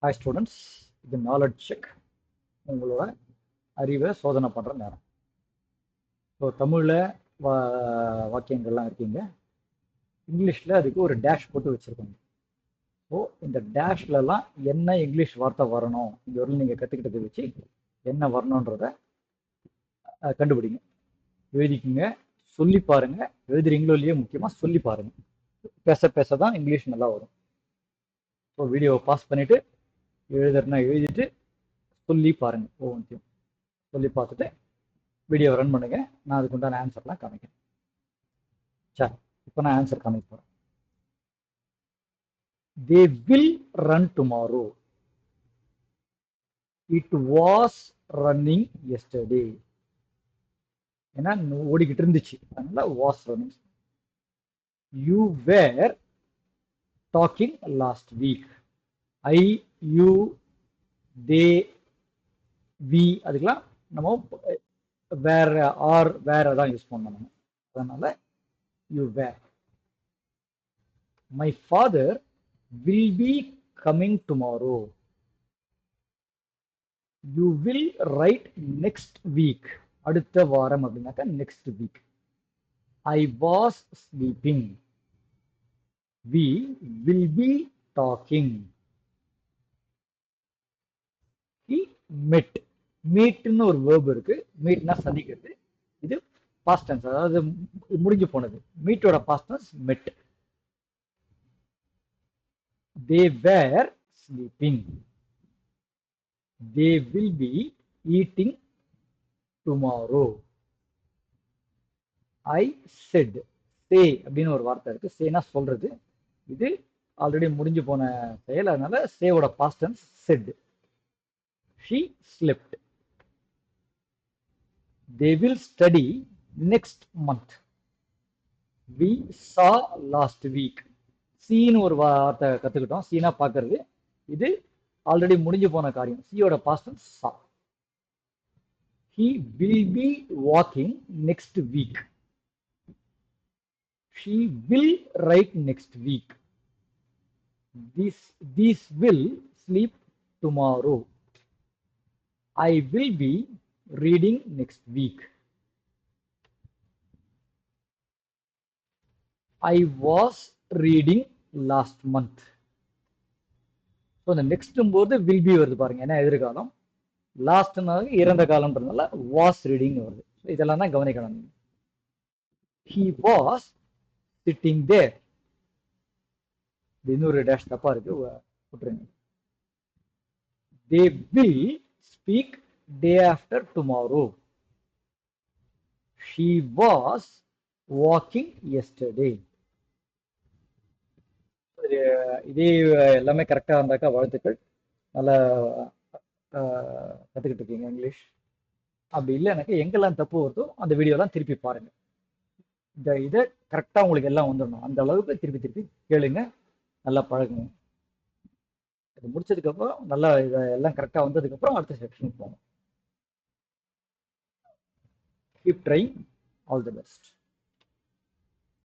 Hi students, இது knowledge check. உங்களோட அறிவை சோதனை பண்ணுற நேரம். ஸோ தமிழில் வாக்கியங்கள்லாம் இருக்கீங்க, இங்கிலீஷில் அதுக்கு ஒரு டேஷ் போட்டு வச்சுருக்கோங்க. ஸோ இந்த டேஷ்லலாம் என்ன இங்கிலீஷ் வார்த்தை வரணும், இங்கே ஒரு நீங்கள் கற்றுக்கிட்டதை வச்சு என்ன வரணுன்றத கண்டுபிடிங்க, எழுதிக்குங்க, சொல்லி பாருங்கள். எழுதுறீங்களோ இல்லையோ முக்கியமாக சொல்லி பாருங்கள். பேச பேச தான் இங்கிலீஷ் நல்லா வரும். ஸோ வீடியோவை பாஸ் பண்ணிவிட்டு எழுதுறதுனா எழுதிட்டு சொல்லி பாருங்க. ஒவ்வொன்றையும் சொல்லி பார்த்துட்டு வீடியோ ரன் பண்ணுங்க. நான் அதுக்கு உண்டான ஆன்சர்லாம் காமிக்கிறேன். சரி, இப்போ நான் ஆன்சர் காமிக்க போறேன். They will run tomorrow. It was running yesterday. ஏன்னா ஓடிக்கிட்டு இருந்துச்சு, அதனால was running. You were talking last week. I, you, they, we அதுக்கெல்லாம் நம்ம வேற ஆர் வேற தான் யூஸ் பண்ணணும். அதனால you were. My father will be coming tomorrow. You will write next week. அடுத்த வாரம் அப்படின்னாக்கா next week. I was sleeping. We will be talking. He met. மீட்னு ஒரு verb இருக்கு. மீட்னா சந்திக்கிறது. இது past tense, அதாவது முடிஞ்சு போனது. மீட்டோட past tense met. They were sleeping. They will be eating tomorrow. I said. say அப்படின்னு ஒரு வார்த்தை இருக்கு. sayனா சொல்றது. இது ஆல்ரெடி முடிஞ்சு போன செயல், அதனால sayவோட past tense said. She slept. They will study next month. We saw last week. சீன்னு ஒரு வார்த்தை கத்துக்கிட்டோம். சீனா பார்க்கறது. இது ஆல்ரெடி முடிஞ்சு போன காரியம். சியோட past tense saw. He will be walking next week. She will write next week. These will sleep tomorrow. I will be reading next week. I was reading last month. So இந்த நெக்ஸ்ட்டும் போது will be வருது பாருங்க, ஏன்னா எதிர்காலம். லாஸ்ட்னா இறந்த காலம்ன்றதுனால was reading வருது. இதெல்லாம் தான் கவனிக்கணும். He was sitting there. இன்னொரு டேஷ் தப்பா இருக்கு, விட்டுருங்க. They will speak day after tomorrow. She was walking yesterday. இதே எல்லாமே கரெக்டா இருந்தாக்கா வாழ்த்துக்கள், நல்லா கத்துக்கிட்டு இருக்கீங்க இங்கிலீஷ். அப்படி இல்லை எனக்கு எங்கெல்லாம் தப்பு வருதோ அந்த வீடியோலாம் திருப்பி பாருங்க. இதை கரெக்டா உங்களுக்கு எல்லாம் வந்துடணும், அந்த அளவுக்கு திருப்பி திருப்பி கேளுங்க, நல்லா பழகுங்க. இது முடிச்சதுக்கு அப்புறம் நல்லா இதெல்லாம் கரெக்டா வந்ததுக்கு அப்புறம் அடுத்த செக்ஷனுக்கு போங்க. Keep trying. All the best.